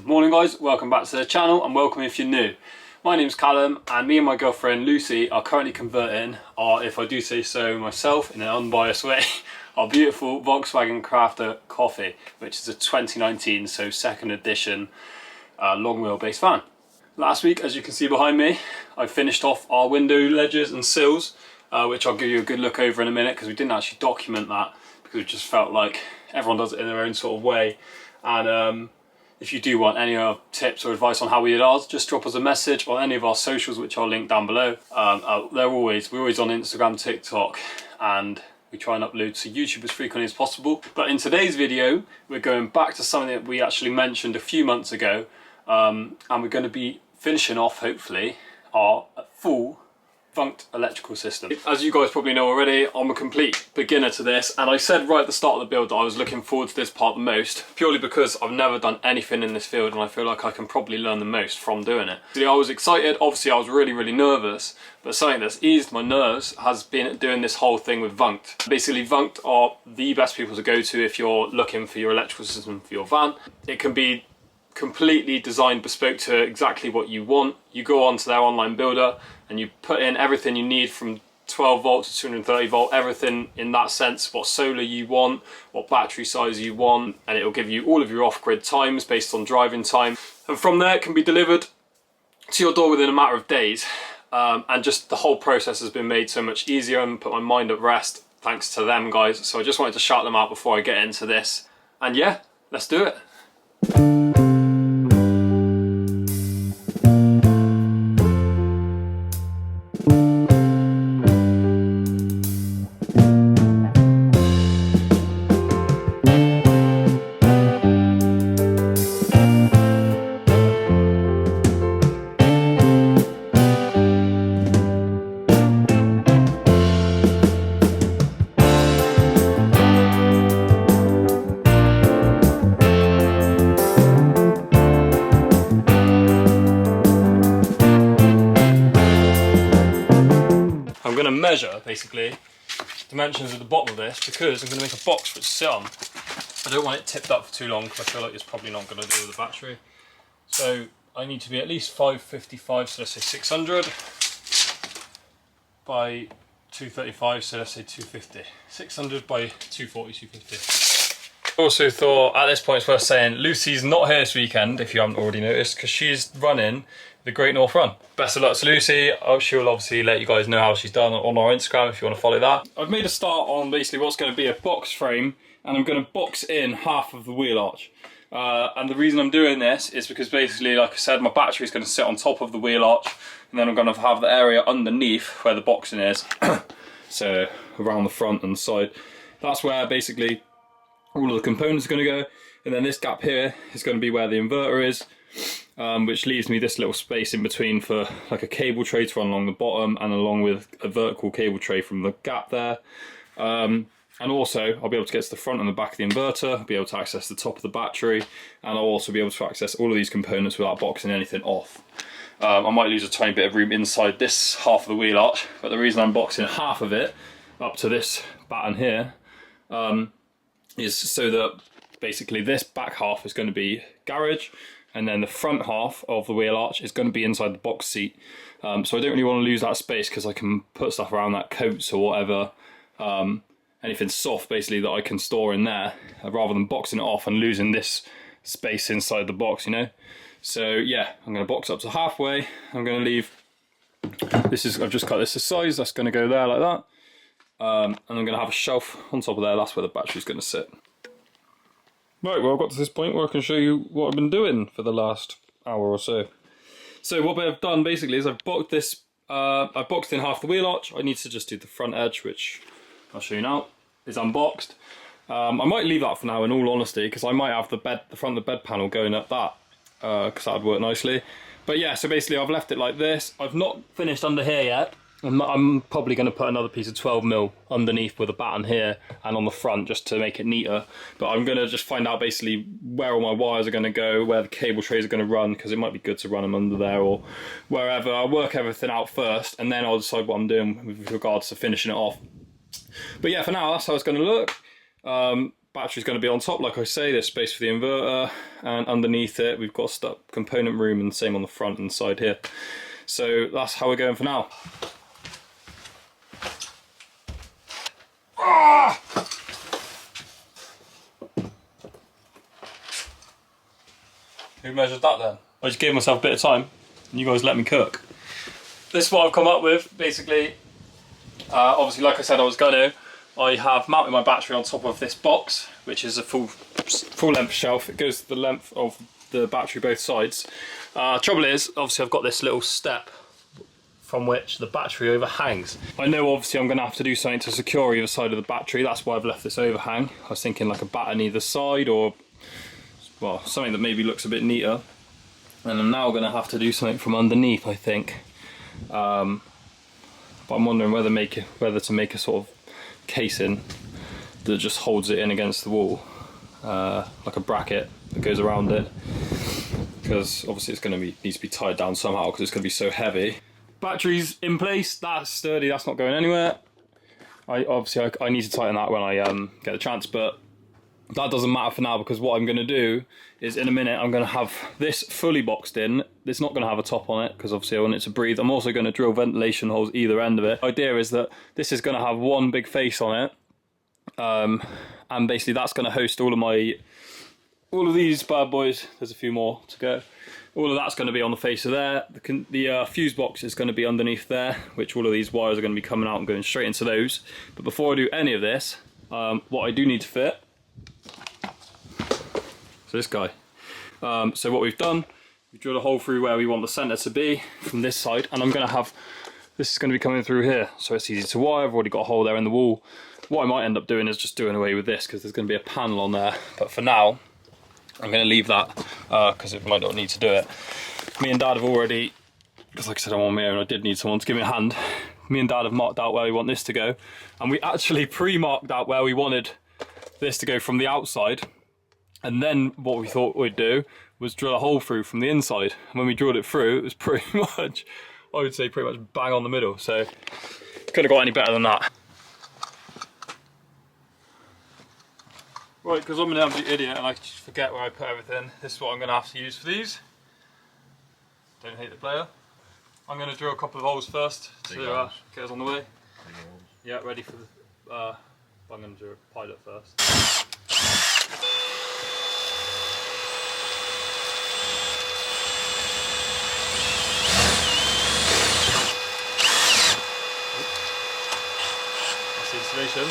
Morning guys, welcome back to the channel and welcome if you're new. My name's Callum and me and my girlfriend Lucy are currently converting our, if I do say so myself in an unbiased way, our beautiful Volkswagen Crafter Coffee, which is a 2019, so second edition long wheelbase van. Last week, as you can see behind me, I finished off our window ledges and sills, which I'll give you a good look over in a minute because we didn't actually document that because it just felt like everyone does it in their own sort of way. And if you do want any tips or advice on how we did ours, just drop us a message on any of our socials, which I'll link down below. We're always on Instagram, TikTok, and we try and upload to YouTube as frequently as possible. But in today's video, we're going back to something that we actually mentioned a few months ago, and we're going to be finishing off, hopefully, our full Vunked electrical system. As you guys probably know already, I'm a complete beginner to this, and I said right at the start of the build that I was looking forward to this part the most, purely because I've never done anything in this field and I feel like I can probably learn the most from doing it. I was excited, obviously I was really nervous, but something that's eased my nerves has been doing this whole thing with Vunked. Basically, Vunked are the best people to go to if you're looking for your electrical system for your van. It can be completely designed bespoke to exactly what you want. You go onto their online builder and you put in everything you need from 12 volt to 230 volt, everything in that sense, what solar you want, what battery size you want, and it will give you all of your off-grid times based on driving time. And from there it can be delivered to your door within a matter of days. And just the whole process has been made so much easier and put my mind at rest thanks to them guys. So I just wanted to shout them out before I get into this. And yeah, let's do it. Measure basically dimensions at the bottom of this because I'm going to make a box for it to sit on. I don't want it tipped up for too long because I feel like it's probably not going to do with the battery. So I need to be at least 555, so let's say 600 by 235, so let's say 250. 600 by 240, 250. Also thought at this point it's worth saying Lucy's not here this weekend, if you haven't already noticed, because she's running the Great North Run. Best of luck to Lucy. She'll obviously let you guys know how she's done on our Instagram if you want to follow that. I've made a start on basically what's going to be a box frame, and I'm going to box in half of the wheel arch. And the reason I'm doing this is because basically, like I said, my battery is going to sit on top of the wheel arch, and then I'm going to have the area underneath where the boxing is. So around the front and the side. That's where basically all of the components are going to go, and then this gap here is going to be where the inverter is. Which leaves me this little space in between for like a cable tray to run along the bottom, and along with a vertical cable tray from the gap there. And also I'll be able to get to the front and the back of the inverter, I'll be able to access the top of the battery, and I'll also be able to access all of these components without boxing anything off. I might lose a tiny bit of room inside this half of the wheel arch, but the reason I'm boxing half of it up to this batten here is so that basically this back half is going to be garage, and then the front half of the wheel arch is going to be inside the box seat. So I don't really want to lose that space because I can put stuff around that, coats or whatever, anything soft basically that I can store in there, rather than boxing it off and losing this space inside the box, you know. So yeah, I'm going to box up to halfway. I'm going to leave, I've just cut this to size, that's going to go there like that. And I'm going to have a shelf on top of there, that's where the battery's going to sit. Right, well I've got to this point where I can show you what I've been doing for the last hour or so. So what I've done basically is I've boxed this, I've boxed in half the wheel arch. I need to just do the front edge, which I'll show you now, is unboxed. I might leave that for now in all honesty, because I might have the front of the bed panel going up that, because that would work nicely. But yeah, so basically I've left it like this. I've not finished under here yet. I'm probably going to put another piece of 12mm underneath with a batten here and on the front just to make it neater. But I'm going to just find out basically where all my wires are going to go, where the cable trays are going to run, because it might be good to run them under there or wherever. I'll work everything out first, and then I'll decide what I'm doing with regards to finishing it off. But yeah, for now that's how it's going to look. battery's going to be on top, like I say. There's space for the inverter, and underneath it we've got a component room, and the same on the front and side here. So that's how we're going for now. Ah! Who measured that then? I just gave myself a bit of time and you guys let me cook. This is what I've come up with, basically. Obviously, like I said, I have mounted my battery on top of this box, which is a full length shelf. It goes the length of the battery both sides. Trouble is, obviously I've got this little step from which the battery overhangs. I know obviously I'm going to have to do something to secure either side of the battery. That's why I've left this overhang. I was thinking like a bat on either side, or well, something that maybe looks a bit neater. And I'm now going to have to do something from underneath, I think. But I'm wondering whether to make a sort of casing that just holds it in against the wall, like a bracket that goes around it, because obviously it's going to needs to be tied down somehow because it's going to be so heavy. Battery's in place, that's sturdy, that's not going anywhere. I need to tighten that when I get the chance, but that doesn't matter for now, because what I'm going to do is in a minute I'm going to have this fully boxed in. It's not going to have a top on it because obviously I want it to breathe. I'm also going to drill ventilation holes either end of it. The idea is that this is going to have one big face on it, and basically that's going to host all of these bad boys. There's a few more to go. All of that's going to be on the face of there. The fuse box is going to be underneath there, which all of these wires are going to be coming out and going straight into those. But before I do any of this, what I do need to fit, so this guy. So what we've done, we drilled a hole through where we want the centre to be from this side, and I'm going to have, this is going to be coming through here, so it's easy to wire. I've already got a hole there in the wall. What I might end up doing is just doing away with this because there's going to be a panel on there, but for now I'm going to leave that because it might not need to do it. Me and Dad have already, because like I said I'm on my own, I did need someone to give me a hand. Me and Dad have marked out where we want this to go, and we actually pre-marked out where we wanted this to go from the outside. And then what we thought we'd do was drill a hole through from the inside. And when we drilled it through, it was pretty much, I would say pretty much bang on the middle. So couldn't have got any better than that. Right, because I'm an absolute idiot and I just forget where I put everything. This is what I'm going to have to use for these. Don't hate the player. I'm going to drill a couple of holes first to get us on the way. Yeah, ready for the, I'm going to do a pilot first. Installation.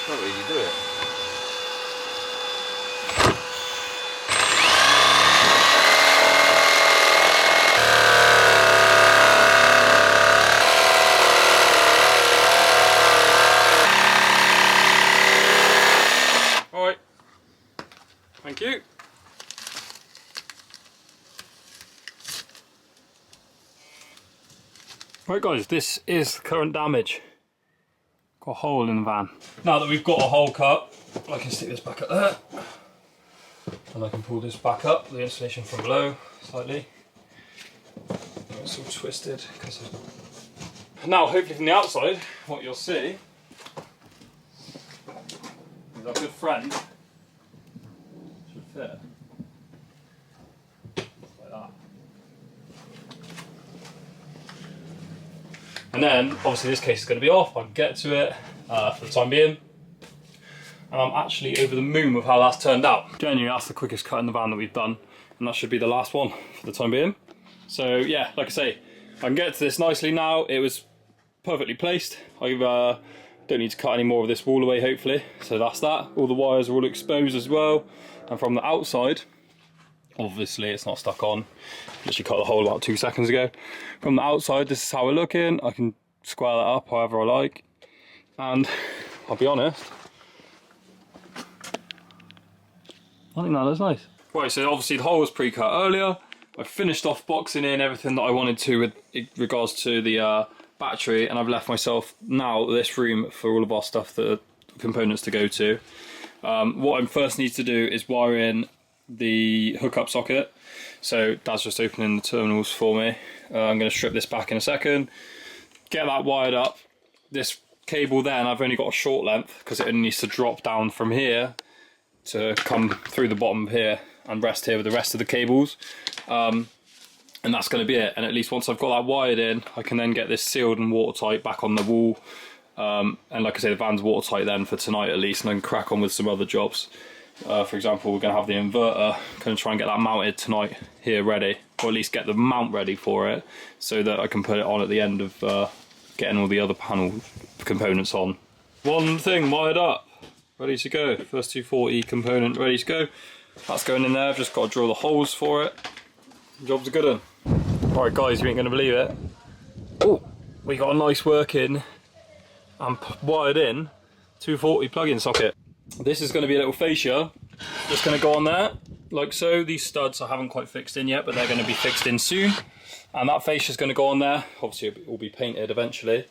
Not really do it. All right. Thank you. Right guys, this is the current damage. Got a hole in the van. Now that we've got a hole cut, I can stick this back up there. And I can pull this back up, the insulation from below, slightly. It's all twisted. Now hopefully from the outside, what you'll see is our good friend should fit. Like that. And then, obviously this case is going to be off, I can get to it for the time being. And I'm actually over the moon with how that's turned out. Genuinely, that's the quickest cut in the van that we've done, and that should be the last one for the time being. So yeah, like I say, I can get to this nicely now. It was perfectly placed. I don't need to cut any more of this wall away, hopefully. So that's that. All the wires are all exposed as well. And from the outside, obviously it's not stuck on. Literally cut the hole about 2 seconds ago. From the outside, this is how we're looking. I can square that up however I like. And I'll be honest, I think that looks nice. Right, so obviously the hole was pre-cut earlier. I finished off boxing in everything that I wanted to with regards to the battery, and I've left myself now this room for all of our stuff, the components to go to. What I first need to do is wire in the hookup socket. So Dad's just opening the terminals for me. I'm going to strip this back in a second, get that wired up. This cable then, I've only got a short length because it only needs to drop down from here to come through the bottom here and rest here with the rest of the cables. And that's going to be it. And at least once I've got that wired in, I can then get this sealed and watertight back on the wall. And like I say, the van's watertight then for tonight at least, and I can crack on with some other jobs. For example, we're going to have the inverter, going to try and get that mounted tonight here ready, or at least get the mount ready for it, so that I can put it on at the end of getting all the other panel components on. One thing wired up, ready to go. First 240 component ready to go. That's going in there, I've just got to drill the holes for it. Job's a good one. Alright guys, you ain't going to believe it. Oh, we got a nice working and wired in 240 plug-in socket. This is going to be a little fascia, just going to go on there like so. These studs I haven't quite fixed in yet, but they're going to be fixed in soon, and that fascia is going to go on there. Obviously it will be painted eventually,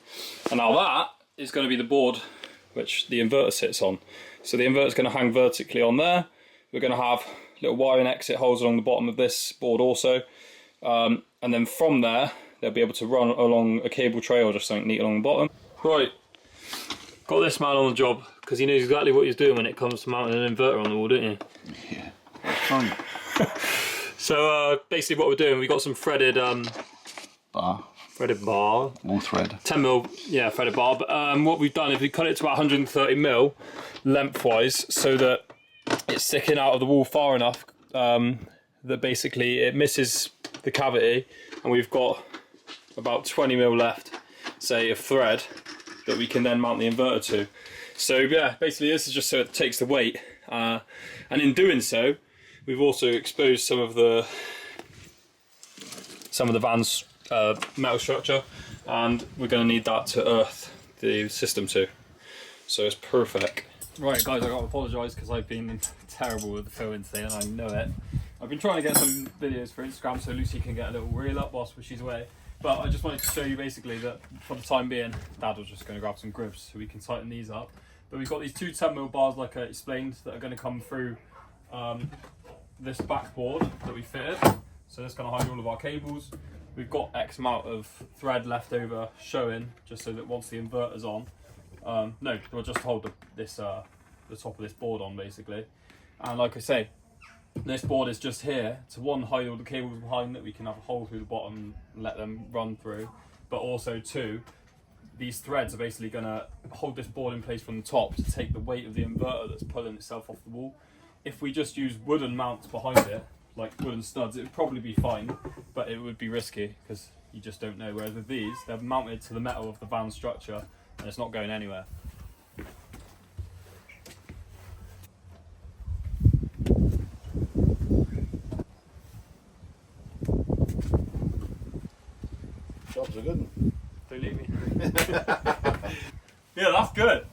and now that is going to be the board which the inverter sits on. So the inverter is going to hang vertically on there. We're going to have little wiring exit holes along the bottom of this board also, and then from there they'll be able to run along a cable tray or just something neat along the bottom. Right, got this man on the job because he knows exactly what he's doing when it comes to mounting an inverter on the wall, don't you? Yeah, that's fun. So basically what we're doing, we got some threaded Bar. Threaded bar. All thread. 10mm, yeah, threaded bar. But what we've done is we cut it to about 130mm lengthwise, so that it's sticking out of the wall far enough that basically it misses the cavity, and we've got about 20mm left, say, of thread that we can then mount the inverter to. So yeah, basically this is just so it takes the weight, and in doing so, we've also exposed some of the van's metal structure, and we're going to need that to earth the system to. So it's perfect. Right guys, I've got to apologise because I've been terrible with the filming today, and I know it. I've been trying to get some videos for Instagram so Lucy can get a little reel up whilst she's away. But I just wanted to show you basically that for the time being, Dad was just going to grab some grips so we can tighten these up. But we've got these two 10mm bars, like I explained, that are going to come through this backboard that we fitted. So that's going to hide all of our cables. We've got X amount of thread left over showing, just so that once the inverter's on, no, we'll just hold the top of this board on basically. And like I say, this board is just here to hide all the cables behind that we can have a hole through the bottom and let them run through, but also two, these threads are basically going to hold this board in place from the top to take the weight of the inverter that's pulling itself off the wall. If we just use wooden mounts behind it, like wooden studs, it would probably be fine, but it would be risky because you just don't know. Whereas with these, they're mounted to the metal of the van structure and it's not going anywhere. Jobs are good. Don't leave me. Yeah, that's good.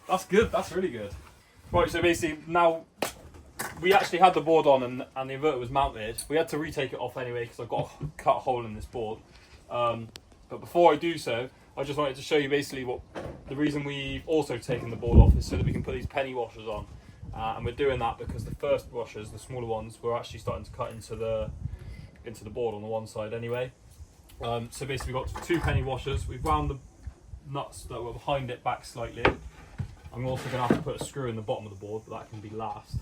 That's good, that's really good. Right, so basically now we actually had the board on and the inverter was mounted. We had to retake it off anyway because I've got to cut a hole in this board. But before I do so, I just wanted to show you basically what the reason we've also taken the board off is so that we can put these penny washers on. And we're doing that because the first washers, the smaller ones, were actually starting to cut into the board on the one side anyway. So basically we've got two penny washers. We've wound the nuts that were behind it back slightly. I'm also going to have to put a screw in the bottom of the board, but that can be last.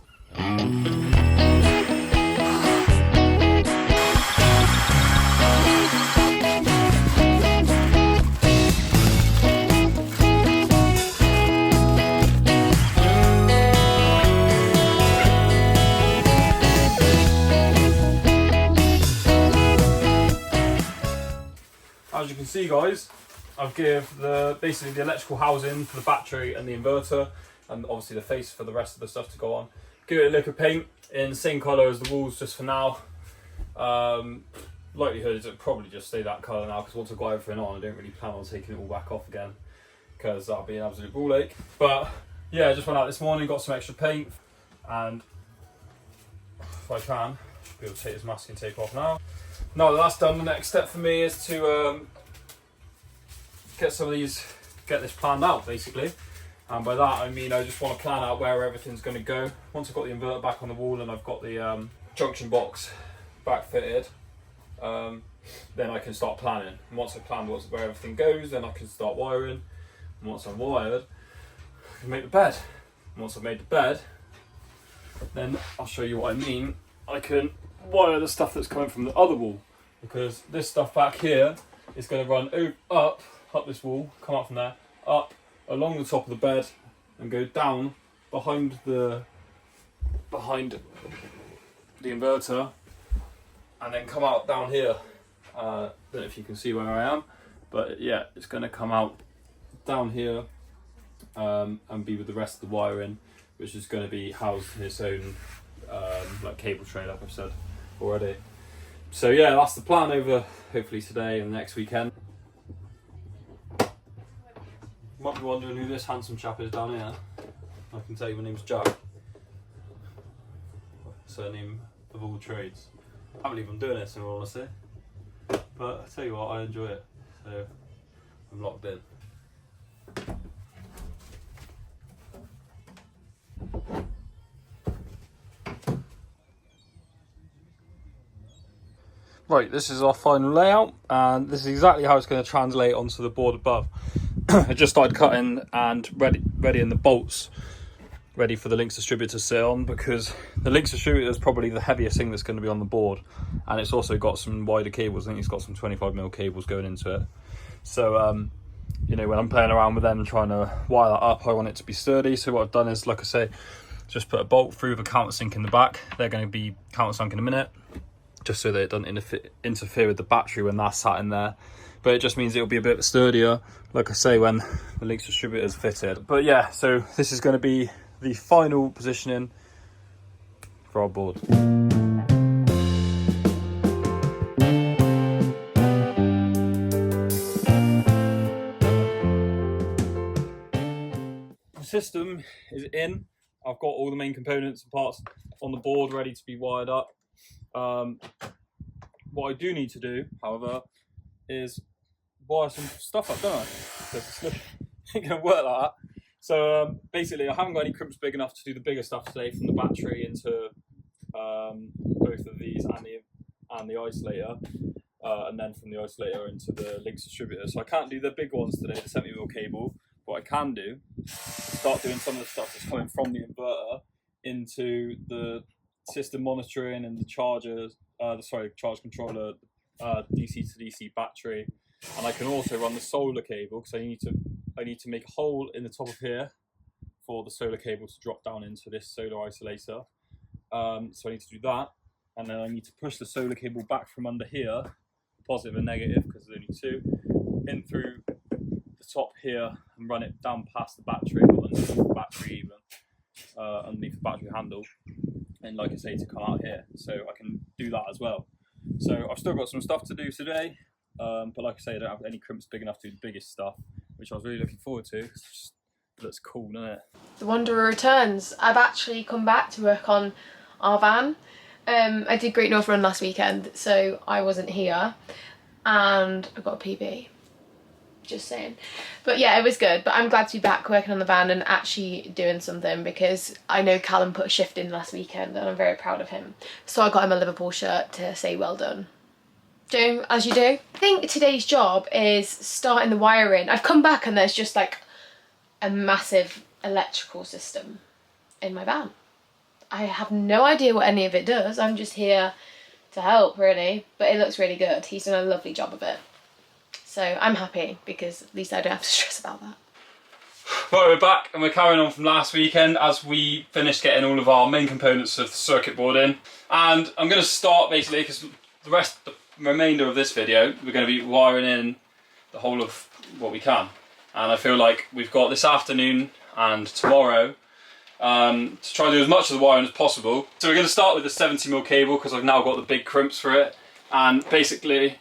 As you can see guys, I've given basically the electrical housing for the battery and the inverter, and obviously the face for the rest of the stuff to go on. Give it a lick of paint in the same colour as the walls just for now. Likelihood is it'll probably just stay that colour now because once I've got everything on, I don't really plan on taking it all back off again because that'll be an absolute ball ache. But yeah, I just went out this morning, got some extra paint, and if I can, I'll be able to take this masking tape off now. Now that that's done, the next step for me is to get this planned out basically. And by that I mean I just want to plan out where everything's going to go. Once I've got the inverter back on the wall and I've got the junction box back fitted, then I can start planning. And once I plan where everything goes, then I can start wiring. And once I'm wired, I can make the bed. And once I've made the bed, then I'll show you what I mean. I can wire the stuff that's coming from the other wall, because this stuff back here is going to run up this wall, come up from there, up along the top of the bed, and go down behind the inverter, and then come out down here. Don't know if you can see where I am, but yeah, it's going to come out down here and be with the rest of the wiring, which is going to be housed in its own like cable tray, like I've said already. So yeah, that's the plan over hopefully today and the next weekend. You might be wondering who this handsome chap is down here. I can tell you my name's Jack. Surname of all trades. I can't believe I'm doing this in all honesty. But I tell you what, I enjoy it. So I'm locked in. Right, this is our final layout, and this is exactly how it's going to translate onto the board above. I just started cutting and readying the bolts ready for the Lynx distributor to sit on, because the Lynx distributor is probably the heaviest thing that's going to be on the board, and it's also got some wider cables. I think it's got some 25mm cables going into it. So you know, when I'm playing around with them and trying to wire that up, I want it to be sturdy. So what I've done is, like I say, just put a bolt through the countersink in the back. They're going to be countersunk in a minute, just so that it doesn't interfere with the battery when that's sat in there. But it just means it'll be a bit sturdier, like I say, when the Lynx distributor is fitted. But yeah, so this is going to be the final positioning for our board. The system is in. I've got all the main components and parts on the board ready to be wired up. What I do need to do, however, is wire some stuff up, don't I? Because it's not going to work like that. So basically, I haven't got any crimps big enough to do the bigger stuff today, from the battery into both of these and the isolator, and then from the isolator into the Lynx distributor. So I can't do the big ones today, the 70mm cable. What I can do is start doing some of the stuff that's coming from the inverter into the system monitoring and the chargers, charge controller, DC to DC battery, and I can also run the solar cable, because I need to make a hole in the top of here for the solar cable to drop down into this solar isolator. So I need to do that, and then I need to push the solar cable back from under here, positive and negative, because there's only two, in through the top here and run it down past the battery, or underneath the battery even, underneath the battery handle, and like I say, to come out here. So I can do that as well. So I've still got some stuff to do today, but like I say, I don't have any crimps big enough to do the biggest stuff, which I was really looking forward to. It just looks cool, doesn't it? The Wanderer returns. I've actually come back to work on our van. I did Great North Run last weekend, so I wasn't here, and I got a PB. Just saying. But yeah, it was good. But I'm glad to be back working on the van and actually doing something, because I know Callum put a shift in last weekend and I'm very proud of him. So I got him a Liverpool shirt to say well done. Do as you do. I think today's job is starting the wiring. I've come back and there's just like a massive electrical system in my van. I have no idea what any of it does. I'm just here to help, really. But it looks really good. He's done a lovely job of it. So I'm happy, because at least I don't have to stress about that. Right, we're back and we're carrying on from last weekend as we finished getting all of our main components of the circuit board in. And I'm going to start basically, because the remainder of this video, we're going to be wiring in the whole of what we can. And I feel like we've got this afternoon and tomorrow to try to do as much of the wiring as possible. So we're going to start with the 70mm cable, because I've now got the big crimps for it. And basically,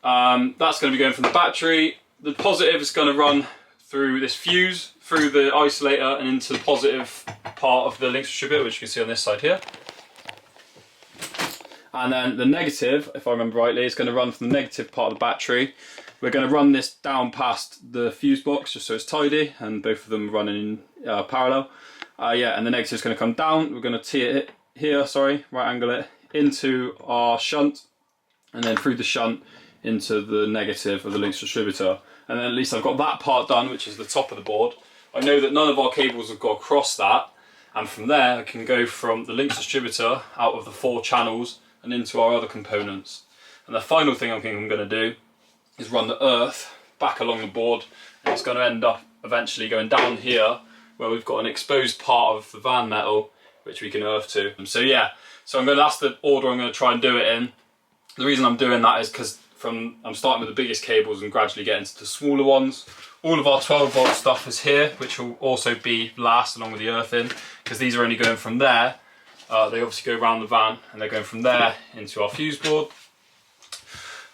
that's going to be going from the battery. The positive is going to run through this fuse, through the isolator, and into the positive part of the Lynx distributor, which you can see on this side here. And then the negative, if I remember rightly, is going to run from the negative part of the battery. We're going to run this down past the fuse box, just so it's tidy, and both of them running in parallel. Yeah, and the negative is going to come down. We're going to tee it here, right angle it, into our shunt, and then through the shunt into the negative of the Lynx distributor. And then at least I've got that part done, which is the top of the board. I know that none of our cables have got across that, and from there I can go from the Lynx distributor out of the 4 channels and into our other components. And the final thing I think I'm going to do is run the earth back along the board, and it's going to end up eventually going down here where we've got an exposed part of the van metal which we can earth to. So yeah, so that's the order I'm going to try and do it in. The reason I'm doing that is because I'm starting with the biggest cables and gradually getting to the smaller ones. All of our 12 volt stuff is here, which will also be last along with the earthing, because these are only going from there. They obviously go around the van and they're going from there into our fuse board.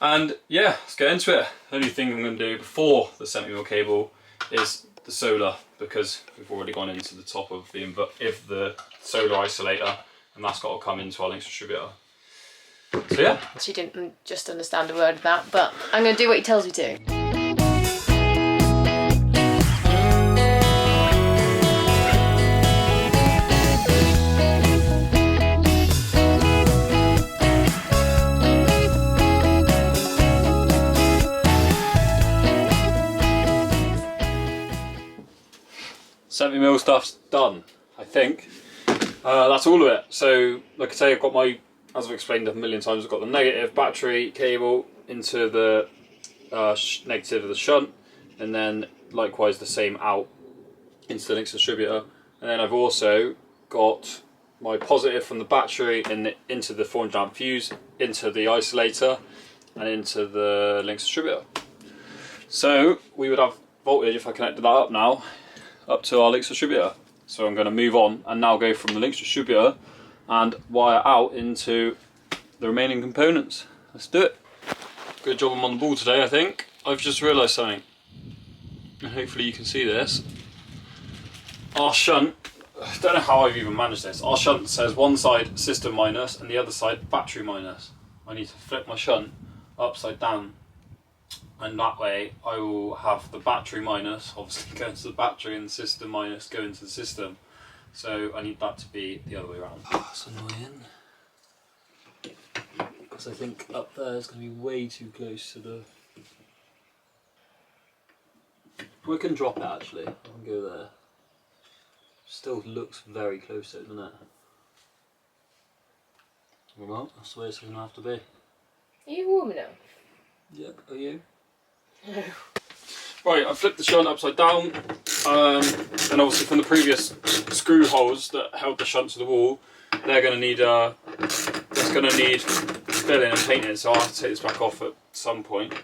And yeah, let's get into it. The only thing I'm going to do before the 70mm cable is the solar, because we've already gone into the top of the solar isolator, and that's got to come into our Lynx distributor. So yeah. She didn't just understand a word of that, but I'm going to do what he tells me to. 70mm stuff's done, I think. That's all of it. So, like I say, I've got as I've explained a million times, I've got the negative battery cable into the negative of the shunt, and then likewise the same out into the Lynx distributor. And then I've also got my positive from the battery into the 400 amp fuse, into the isolator, and into the Lynx distributor. So we would have voltage, if I connected that up now, up to our Lynx distributor. So I'm going to move on and now go from the Lynx distributor and wire out into the remaining components. Let's do it. Good job I'm on the ball today, I think. I've just realised something, and hopefully you can see this. Our shunt, I don't know how I've even managed this. Our shunt says one side system minus and the other side battery minus. I need to flip my shunt upside down, and that way I will have the battery minus obviously going to the battery and the system minus going to the system. So I need that to be the other way around. Oh, that's annoying, because I think up there is going to be way too close to the... We can drop it actually, I can go there. Still looks very close though, doesn't it? Well, that's the way it's going to have to be. Are you warm enough? Yep, are you? No. Right, I flipped the shunt upside down, and obviously from the previous screw holes that held the shunt to the wall, they're going to need filling and painting, so I'll have to take this back off at some point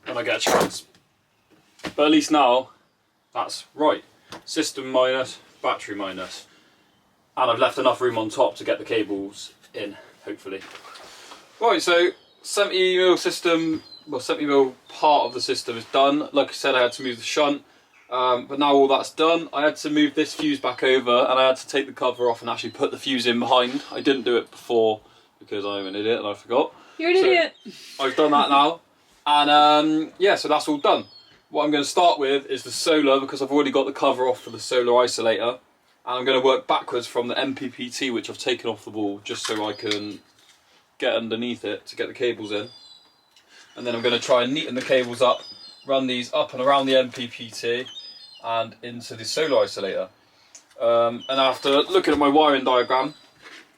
when I get a chance. But at least now, that's right. System minus, battery minus. And I've left enough room on top to get the cables in, hopefully. Right, so 70mm system, well 70mm part of the system is done. Like I said, I had to move the shunt, but now all that's done, I had to move this fuse back over and I had to take the cover off and actually put the fuse in behind. I didn't do it before because I'm an idiot and I forgot. You're an idiot! I've done that now, and yeah, so that's all done. What I'm going to start with is the solar, because I've already got the cover off for the solar isolator, and I'm going to work backwards from the MPPT, which I've taken off the wall, just so I can get underneath it to get the cables in. And then I'm going to try and neaten the cables up, run these up and around the MPPT and into the solar isolator. And after looking at my wiring diagram,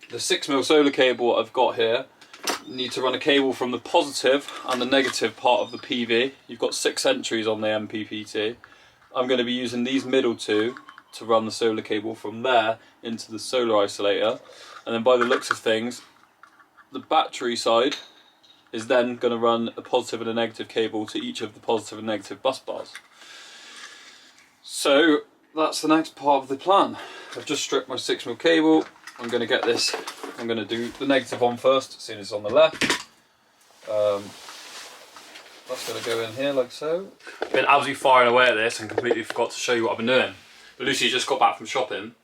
the 6mm solar cable I've got here, need to run a cable from the positive and the negative part of the PV. You've got 6 entries on the MPPT. I'm going to be using these middle two to run the solar cable from there into the solar isolator, and then by the looks of things, the battery side is then going to run a positive and a negative cable to each of the positive and negative bus bars. So that's the next part of the plan. I've just stripped my 6mm cable. I'm going to get this, I'm going to do the negative one first, seeing it's on the left. That's going to go in here like so. Been absolutely firing away at this and completely forgot to show you what I've been doing. But Lucy just got back from shopping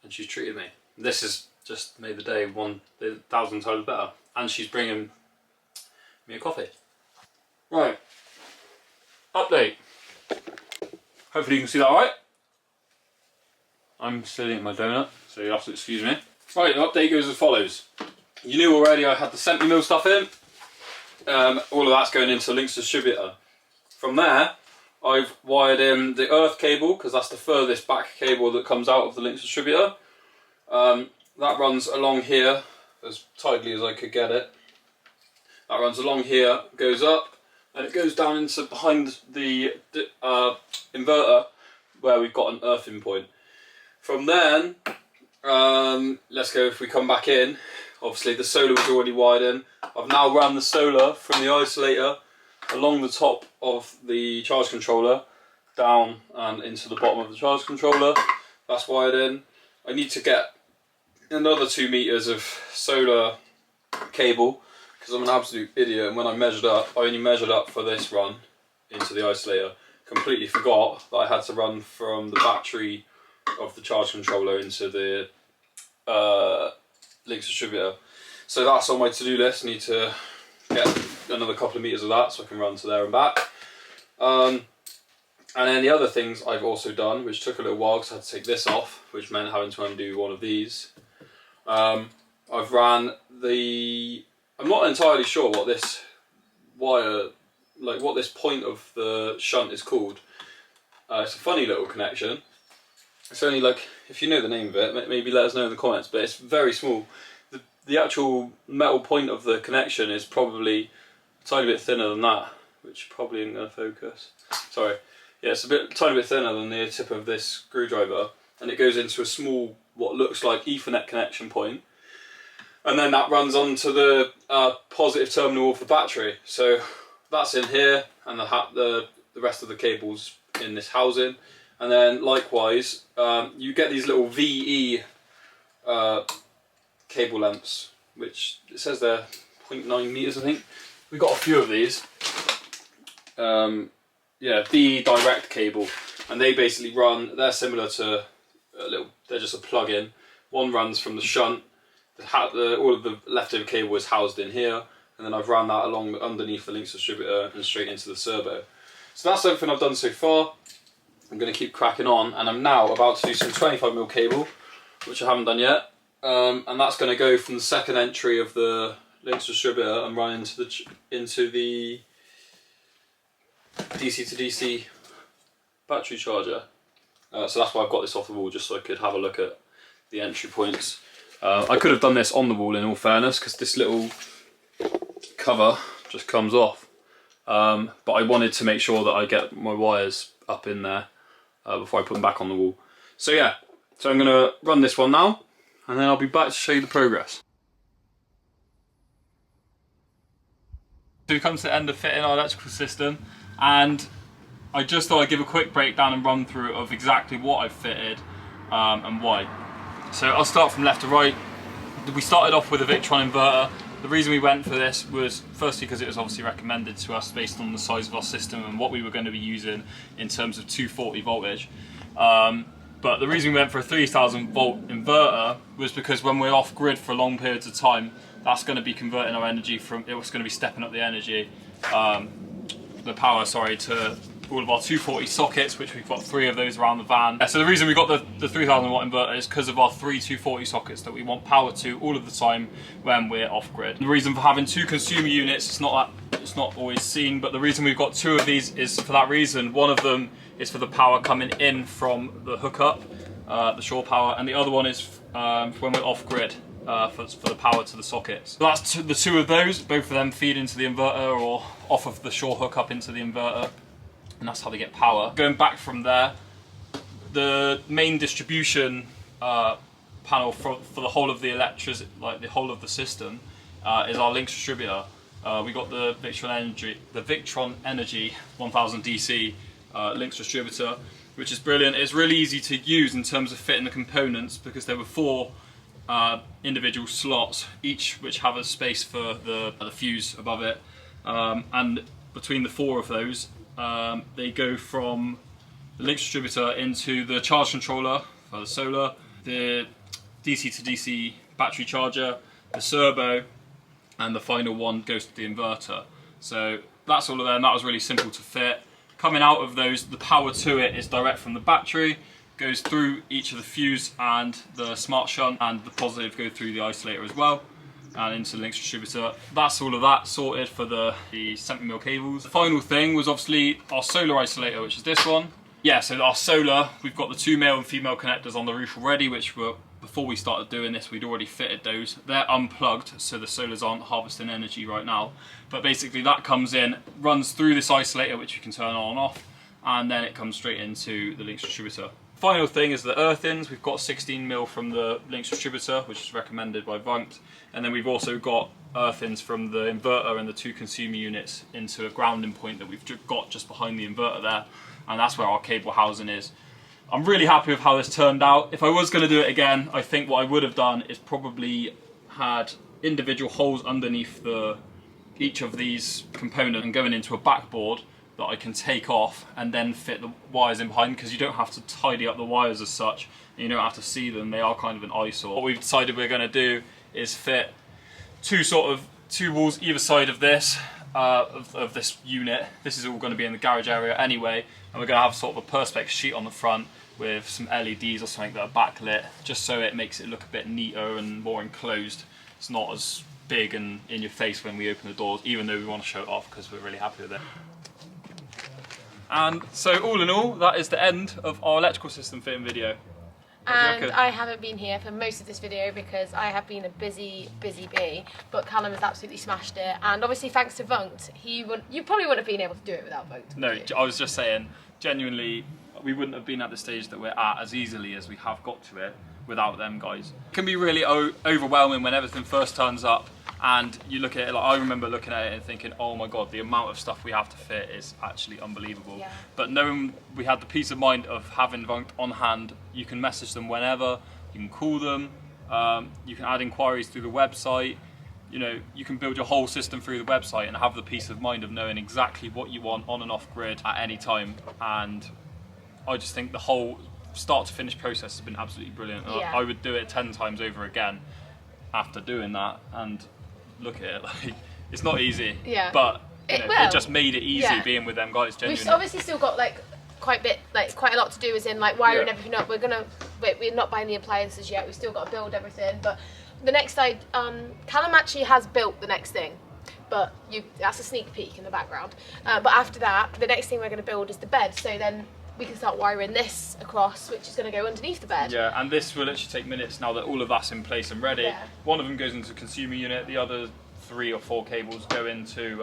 and she's treated me. This has just made the day 1,000 times better. And she's bringing me a coffee. Right, update. Hopefully you can see that alright. I'm still eating my donut, so you'll have to excuse me. Right, the update goes as follows. You knew already I had the 70mm stuff in. all of that's going into the Lynx distributor. From there, I've wired in the earth cable, because that's the furthest back cable that comes out of the Lynx distributor. That runs along here, as tightly as I could get it. That runs along here, goes up, and it goes down into behind the inverter, where we've got an earthing point. From then, let's go, if we come back in, obviously the solar was already wired in. I've now run the solar from the isolator along the top of the charge controller, down and into the bottom of the charge controller. That's wired in. I need to get another 2 meters of solar cable, because I'm an absolute idiot, and when I measured up, I only measured up for this run into the isolator. Completely forgot that I had to run from the battery of the charge controller into the Lynx distributor. So that's on my to-do list. I need to get another couple of meters of that so I can run to there and back. And then the other things I've also done, which took a little while because I had to take this off, which meant having to undo one of these. I've ran the... I'm not entirely sure what this wire, like what this point of the shunt is called. It's a funny little connection. It's only like, if you know the name of it, maybe let us know in the comments, but it's very small. The actual metal point of the connection is probably a tiny bit thinner than that, which probably isn't going to focus. Sorry. Yeah, it's a tiny bit thinner than the tip of this screwdriver, and it goes into a small, what looks like Ethernet connection point, and then that runs onto the positive terminal of the battery. So that's in here, and the rest of the cables in this housing. And then likewise, you get these little VE cable lengths, which it says they're 0.9 meters, I think. We've got a few of these. Yeah, VE direct cable, and they basically run. They're similar to they're just a plug-in. One runs from the shunt. All of the leftover cable is housed in here, and then I've run that along underneath the Lynx distributor and straight into the Cerbo. So that's everything I've done so far. I'm going to keep cracking on, and I'm now about to do some 25mm cable, which I haven't done yet, and that's going to go from the second entry of the Lynx distributor and run into the DC to DC battery charger. So that's why I've got this off the wall, just so I could have a look at the entry points. I could have done this on the wall in all fairness, because this little cover just comes off, but I wanted to make sure that I get my wires up in there before I put them back on the wall. So yeah, so I'm going to run this one now, and then I'll be back to show you the progress. So we come to the end of fitting our electrical system, and I just thought I'd give a quick breakdown and run through of exactly what I've fitted and why. So I'll start from left to right. We started off with a Victron inverter. The reason we went for this was firstly because it was obviously recommended to us based on the size of our system and what we were going to be using in terms of 240 voltage. But the reason we went for a 3000 volt inverter was because when we're off grid for long periods of time, that's going to be converting our energy from, it was going to be stepping up the energy, the power, sorry, to all of our 240 sockets, which we've got 3 of those around the van. So the reason we got the 3000 watt inverter is because of our 3 240 sockets that we want power to all of the time when we're off grid. The reason for having 2 consumer units, it's not always seen, but the reason we've got 2 of these is for that reason. One of them is for the power coming in from the hookup, the shore power, and the other one is when we're off grid. For the power to the sockets. So that's the 2 of those, both of them feed into the inverter or off of the shore hookup into the inverter, and that's how they get power. Going back from there, the main distribution panel for the whole of the electricity, like the whole of the system, is our Lynx distributor. We got the Victron Energy 1000 DC Lynx distributor, which is brilliant. It's really easy to use in terms of fitting the components, because there were 4 individual slots, each which have a space for the fuse above it, and between the 4 of those, they go from the Lynx distributor into the charge controller for the solar, the DC to DC battery charger, the Cerbo, and the final one goes to the inverter. So that's all of them. That was really simple to fit. Coming out of those, the power to it is direct from the battery, goes through each of the fuse and the SmartShunt, and the positive go through the isolator as well. and into the Lynx distributor. That's all of that sorted for the 70mm cables. The final thing was obviously our solar isolator, which is this one. Yeah, so our solar, we've got the 2 male and female connectors on the roof already, which were, before we started doing this, we'd already fitted those. They're unplugged, so the solars aren't harvesting energy right now. But basically that comes in, runs through this isolator, which you can turn on and off, and then it comes straight into the Lynx distributor. Final thing is the earth-ins. We've got 16mm from the Lynx distributor, which is recommended by Vunked. And then we've also got earth-ins from the inverter and the 2 consumer units into a grounding point that we've got just behind the inverter there. And that's where our cable housing is. I'm really happy with how this turned out. If I was going to do it again, I think what I would have done is probably had individual holes underneath each of these components and going into a backboard that I can take off and then fit the wires in behind, because you don't have to tidy up the wires as such, and you don't have to see them. They are kind of an eyesore. What we've decided we're going to do is fit two walls either side of this of this unit. This is all going to be in the garage area anyway, and we're going to have sort of a perspex sheet on the front with some LEDs or something that are backlit, just so it makes it look a bit neater and more enclosed. It's not as big and in your face when we open the doors, even though we want to show it off because we're really happy with it. And so all in all, that is the end of our electrical system fitting video. And I haven't been here for most of this video because I have been a busy bee, but Callum has absolutely smashed it. And obviously thanks to Vunked, you probably wouldn't have been able to do it without Vunked. No, I was just saying, genuinely, we wouldn't have been at the stage that we're at as easily as we have got to it without them guys. It can be really overwhelming when everything first turns up and you look at it, like I remember looking at it and thinking, oh my god, the amount of stuff we have to fit is actually unbelievable. Yeah. But knowing we had the peace of mind of having Vunked on hand, you can message them whenever, you can call them, you can add inquiries through the website, you know, you can build your whole system through the website and have the peace of mind of knowing exactly what you want on and off grid at any time. And I just think the whole start to finish process has been absolutely brilliant. Yeah. I would do it 10 times over again after doing that. And look at it, like, it's not easy, but you know, it just made it easy being with them guys. Genuinely. We've obviously still got quite a lot to do, as in like wiring everything up. We're not buying the appliances yet. We've still got to build everything. But the next Callum actually has built the next thing, but that's a sneak peek in the background. But after that, the next thing we're going to build is the bed. So then we can start wiring this across, which is going to go underneath the bed. Yeah, and this will actually take minutes now that all of that's in place and ready. Yeah. One of them goes into the consumer unit, the other 3 or 4 cables go into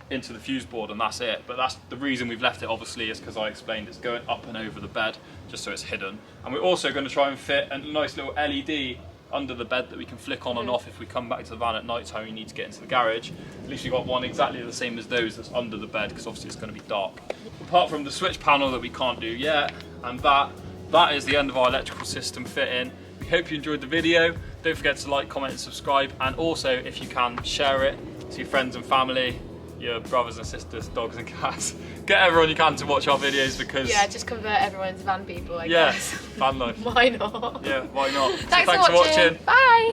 the fuse board, and that's it. But that's the reason we've left it, obviously, is because I explained it's going up and over the bed, just so it's hidden. And we're also going to try and fit a nice little LED under the bed that we can flick on and off if we come back to the van at night time. You need to get into the garage. At least we've got one exactly the same as those that's under the bed, because obviously it's going to be dark. Apart from the switch panel that we can't do yet, and that is the end of our electrical system fitting. We hope you enjoyed the video. Don't forget to like, comment and subscribe, and also if you can, share it to your friends and family, your brothers and sisters, dogs and cats. Get everyone you can to watch our videos, because just convert everyone to van people, I guess. Van life. Why not? Yeah, why not? Thanks for watching. Bye.